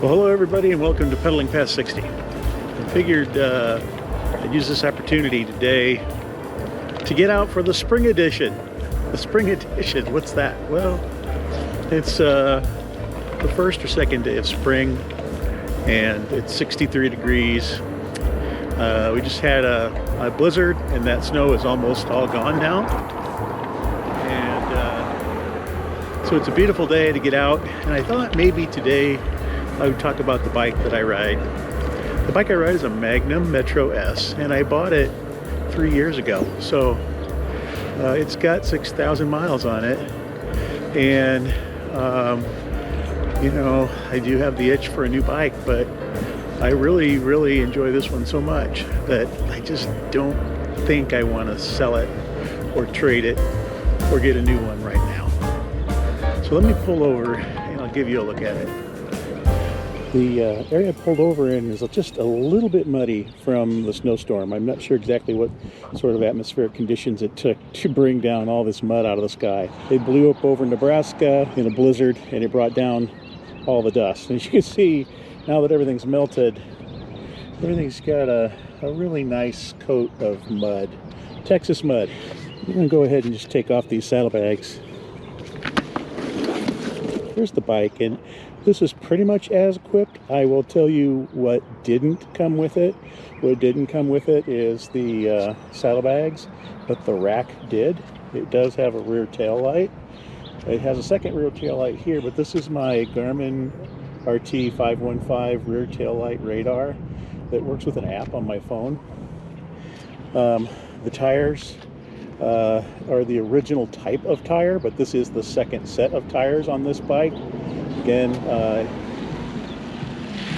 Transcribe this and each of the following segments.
Well, hello everybody and welcome to Pedaling Past 60. I figured I'd use this opportunity today to get out for the spring edition. The spring edition, what's that? Well, it's the first or second day of spring and it's 63 degrees. We just had a blizzard and that snow is almost all gone now. And so it's a beautiful day to get out, and I thought maybe today I would talk about the bike that I ride. The bike I ride is a Magnum Metro S, and I bought it 3 years ago. So it's got 6,000 miles on it, and you know, I do have the itch for a new bike, but I really enjoy this one so much that I just don't think I want to sell it or trade it or get a new one right now. So let me pull over and I'll give you a look at it. The area I pulled over in is just a little bit muddy from the snowstorm. I'm not sure exactly what sort of atmospheric conditions it took to bring down all this mud out of the sky. It blew up over Nebraska in a blizzard and it brought down all the dust. And as you can see, now that everything's melted, everything's got a really nice coat of mud. Texas mud. I'm going to go ahead and just take off these saddlebags. Here's the bike, and this is pretty much as equipped. I will tell you what didn't come with it. What didn't come with it is the saddlebags, but the rack did. It does have a rear tail light. It has a second rear tail light here, but this is my Garmin RT515 rear tail light radar that works with an app on my phone. The tires are the original type of tire, but this is the second set of tires on this bike. Again,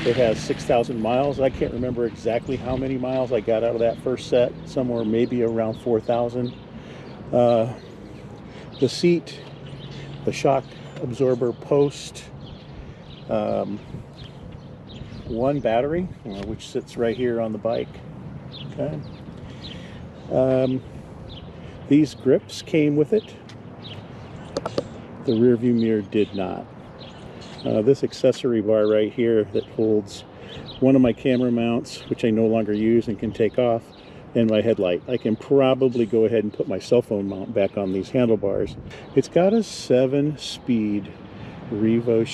it has 6,000 miles. I can't remember exactly how many miles I got out of that first set, somewhere maybe around 4,000. The seat, the shock absorber post, one battery, which sits right here on the bike. Okay. These grips came with it. The rear view mirror did not. This accessory bar right here that holds one of my camera mounts, which I no longer use and can take off, and my headlight. I can probably go ahead and put my cell phone mount back on these handlebars. It's got a 7-speed Revo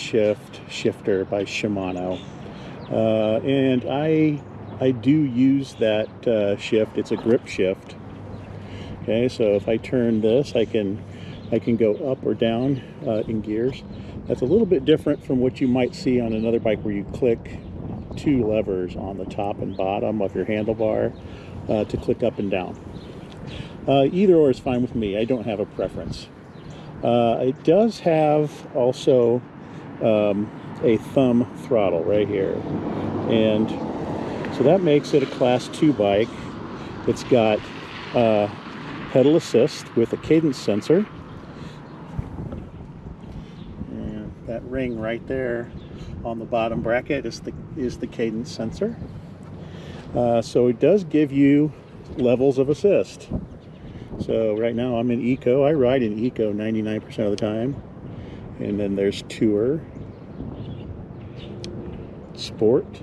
shifter by Shimano. And I do use that shift. It's a grip shift. Okay, so if I turn this, I can go up or down in gears. That's a little bit different from what you might see on another bike where you click 2 levers on the top and bottom of your handlebar to click up and down. Either or is fine with me. I don't have a preference. It does have also a thumb throttle right here, and so that makes it a class 2 bike. It's got pedal assist with a cadence sensor, and that ring right there on the bottom bracket is the cadence sensor. So it does give you levels of assist. So right now I'm in Eco. I ride in Eco 99% of the time, and then there's Tour, Sport,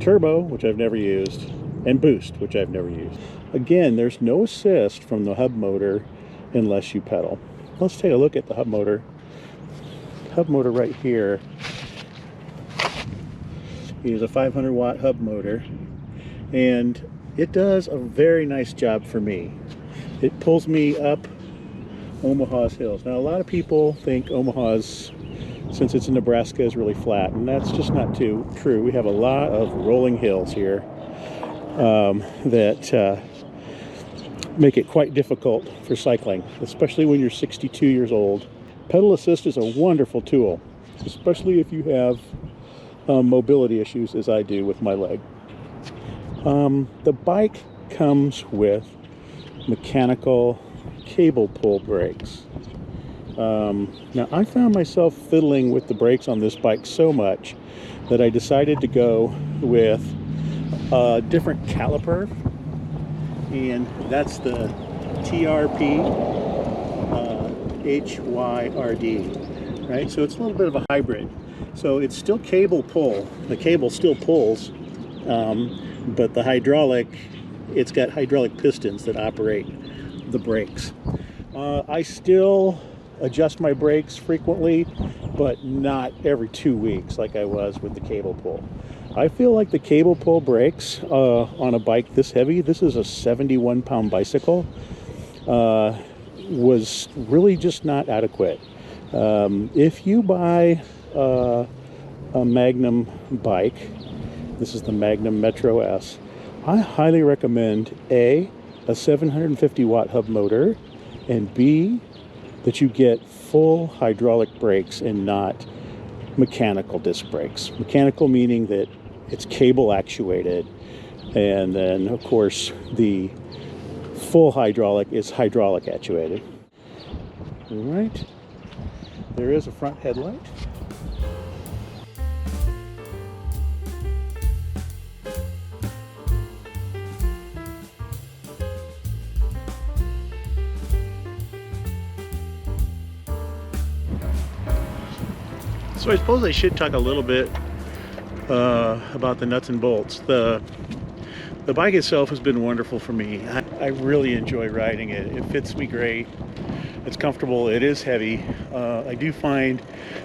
Turbo, which I've never used, and Boost, which I've never used. Again, there's no assist from the hub motor unless you pedal. Let's take a look at the hub motor. Hub motor right here is a 500 watt hub motor, and it does a very nice job for me. It pulls me up Omaha's hills. Now, a lot of people think Omaha's, since it's in Nebraska, is really flat, and that's just not true. We have a lot of rolling hills here that make it quite difficult for cycling, especially when you're 62 years old. Pedal assist is a wonderful tool, especially if you have mobility issues, as I do with my leg. The bike comes with mechanical cable pull brakes. Now, I found myself fiddling with the brakes on this bike so much that I decided to go with a different caliper, and that's the TRP HYRD, right? So it's a little bit of a hybrid. So it's still cable pull. The cable still pulls, but the hydraulic, it's got hydraulic pistons that operate the brakes. I still adjust my brakes frequently, but not every 2 weeks like I was with the cable pull. I feel like the cable pull brakes on a bike this heavy, this is a 71-pound bicycle, was really just not adequate. If you buy a Magnum bike, this is the Magnum Metro S, I highly recommend A, a 750 watt hub motor, and B, that you get full hydraulic brakes and not mechanical disc brakes. Mechanical meaning that it's cable actuated, and then of course the full hydraulic is hydraulic actuated. All right, there is a front headlight. So I suppose I should talk a little bit about the nuts and bolts. The bike itself has been wonderful for me. I really enjoy riding it. It fits me great. It's comfortable. It is heavy. I do find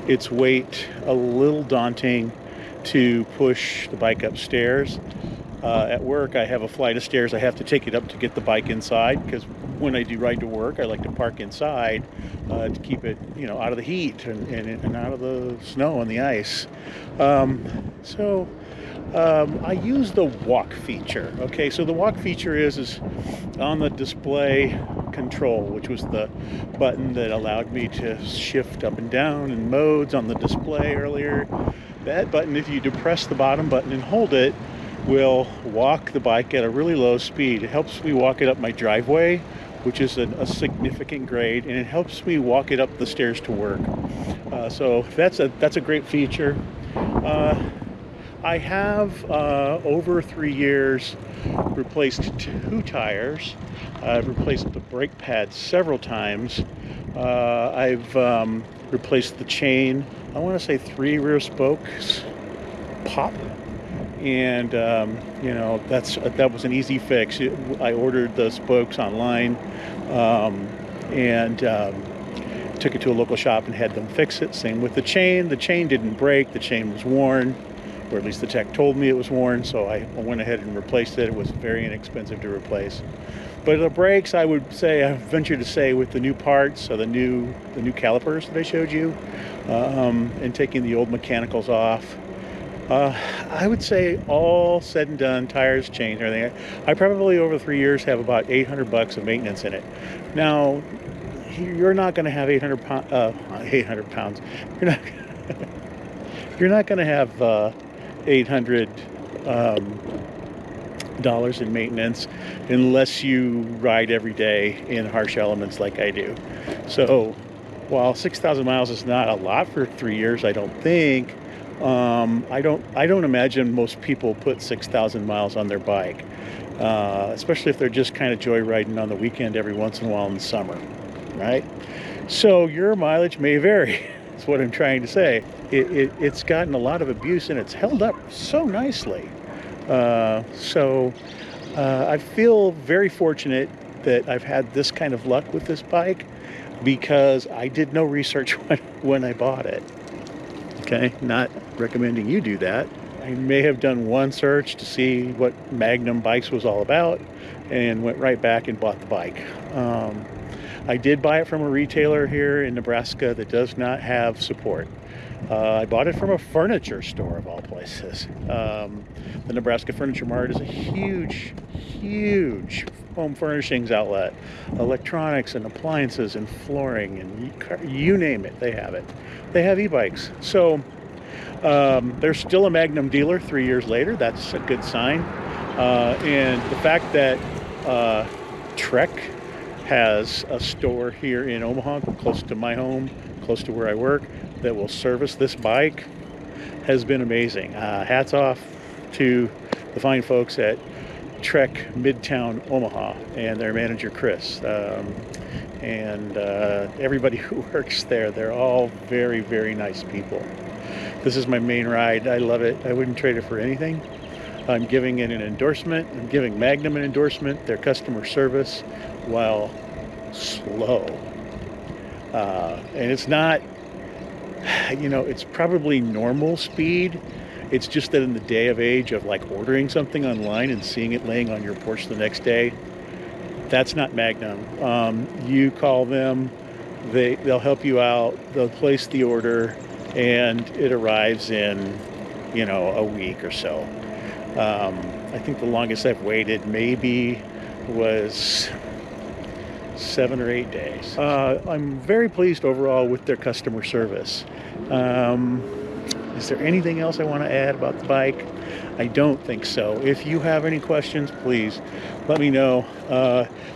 its weight a little daunting to push the bike upstairs. At work, I have a flight of stairs. I have to take it up to get the bike inside, because when I do ride to work, I like to park inside to keep it, out of the heat and out of the snow and the ice. I use the walk feature. Okay, so the walk feature is on the display control, which was the button that allowed me to shift up and down in modes on the display earlier. That button, if you depress the bottom button and hold it, will walk the bike at a really low speed. It helps me walk it up my driveway, which is a significant grade, and it helps me walk it up the stairs to work. So that's a great feature. I have over 3 years replaced 2 tires. I've replaced the brake pads several times. I've replaced the chain. I want to say 3 rear spokes pop. And that was an easy fix. I ordered the spokes online and took it to a local shop and had them fix it. Same with the chain. The chain didn't break. The chain was worn, or at least the tech told me it was worn. So I went ahead and replaced it. It was very inexpensive to replace. But the brakes, I would say, I venture to say, with the new parts, so the new calipers that I showed you, and taking the old mechanicals off, I would say all said and done, tires, chains, everything, I probably over 3 years have about $800 of maintenance in it. Now, you're not going to have 800 pounds. You're not going to have $800 in maintenance unless you ride every day in harsh elements like I do. So while 6,000 miles is not a lot for 3 years, I don't think. I don't imagine most people put 6,000 miles on their bike, especially if they're just kind of joyriding on the weekend every once in a while in the summer, right? So your mileage may vary. That's what I'm trying to say. It's gotten a lot of abuse and it's held up so nicely. I feel very fortunate that I've had this kind of luck with this bike, because I did no research when I bought it. Okay, not recommending you do that. I may have done one search to see what Magnum bikes was all about and went right back and bought the bike. I did buy it from a retailer here in Nebraska that does not have support. I bought it from a furniture store of all places. The Nebraska Furniture Mart is a huge home furnishings outlet. Electronics and appliances and flooring and you name it, they have it. They have e-bikes. So they're still a Magnum dealer 3 years later. That's a good sign. And the fact that Trek has a store here in Omaha, close to my home, close to where I work, that will service this bike has been amazing. Hats off to the fine folks at Trek Midtown Omaha and their manager Chris, and everybody who works there. They're all very, very nice people. This is my main ride. I love it. I wouldn't trade it for anything. I'm giving it an endorsement. I'm giving Magnum an endorsement. Their customer service, while slow. And it's not, you know, it's probably normal speed. It's just that in the day of age of like ordering something online and seeing it laying on your porch the next day, that's not Magnum. You call them, they'll help you out, they'll place the order, and it arrives in, you know, a week or so. I think the longest I've waited maybe was 7 or 8 days. I'm very pleased overall with their customer service. Is there anything else I want to add about the bike? I don't think so. If you have any questions, please let me know.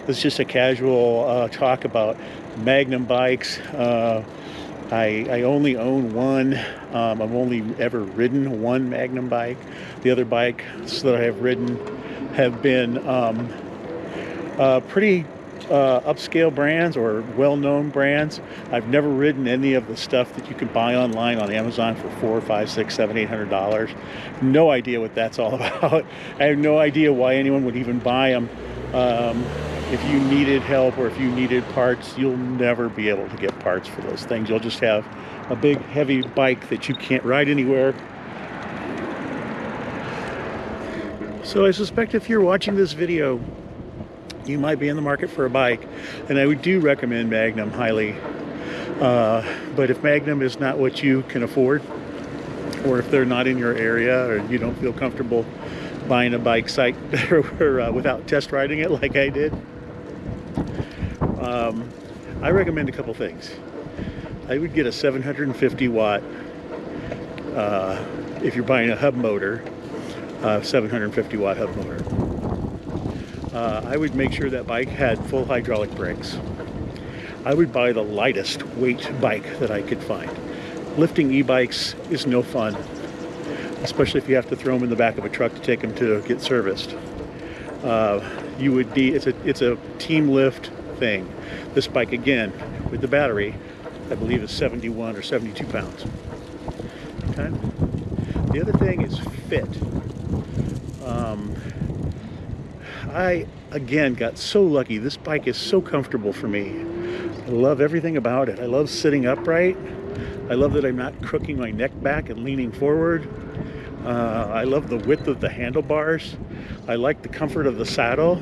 This is just a casual talk about Magnum bikes. I only own one. I've only ever ridden one Magnum bike. The other bikes that I have ridden have been pretty upscale brands or well-known brands. I've never ridden any of the stuff that you can buy online on Amazon for $400, $500, $600, $700, $800. No idea what that's all about. I have no idea why anyone would even buy them. If you needed help or if you needed parts, you'll never be able to get parts for those things. You'll just have a big heavy bike that you can't ride anywhere. So I suspect if you're watching this video, you might be in the market for a bike, and I do recommend Magnum highly. But if Magnum is not what you can afford, or if they're not in your area, or you don't feel comfortable buying a bike site or without test riding it like I did, I recommend a couple things. I would get a 750 watt, if you're buying a hub motor, 750 watt hub motor. I would make sure that bike had full hydraulic brakes. I would buy the lightest weight bike that I could find. Lifting e-bikes is no fun, especially if you have to throw them in the back of a truck to take them to get serviced. You would need, it's a team lift thing. This bike, again, with the battery, I believe is 71 or 72 pounds. Okay. The other thing is fit. I, again, got so lucky. This bike is so comfortable for me. I love everything about it. I love sitting upright. I love that I'm not crooking my neck back and leaning forward. I love the width of the handlebars. I like the comfort of the saddle.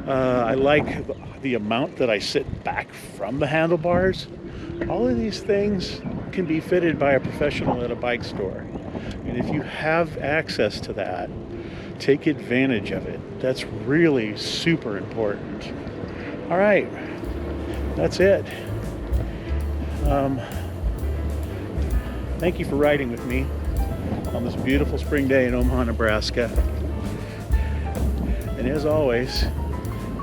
I like the amount that I sit back from the handlebars. All of these things can be fitted by a professional at a bike store. And if you have access to that, take advantage of it. That's really super important. All right, that's it. Thank you for riding with me on this beautiful spring day in Omaha, Nebraska. And as always,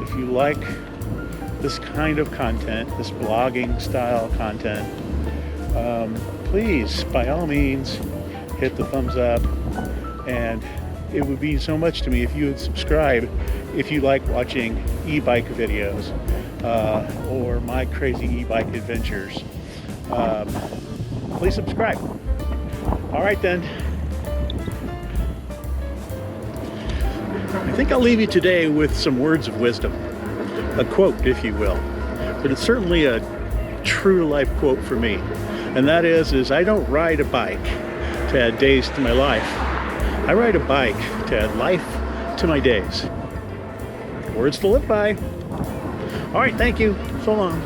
if you like this kind of content, this blogging style content, please, by all means, hit the thumbs up. And it would mean so much to me if you would subscribe if you like watching e-bike videos or my crazy e-bike adventures. Please subscribe. All right then. I think I'll leave you today with some words of wisdom, a quote, if you will. But it's certainly a true-to-life quote for me, and that is I don't ride a bike to add days to my life. I ride a bike to add life to my days. Words to live by. All right, thank you. So long.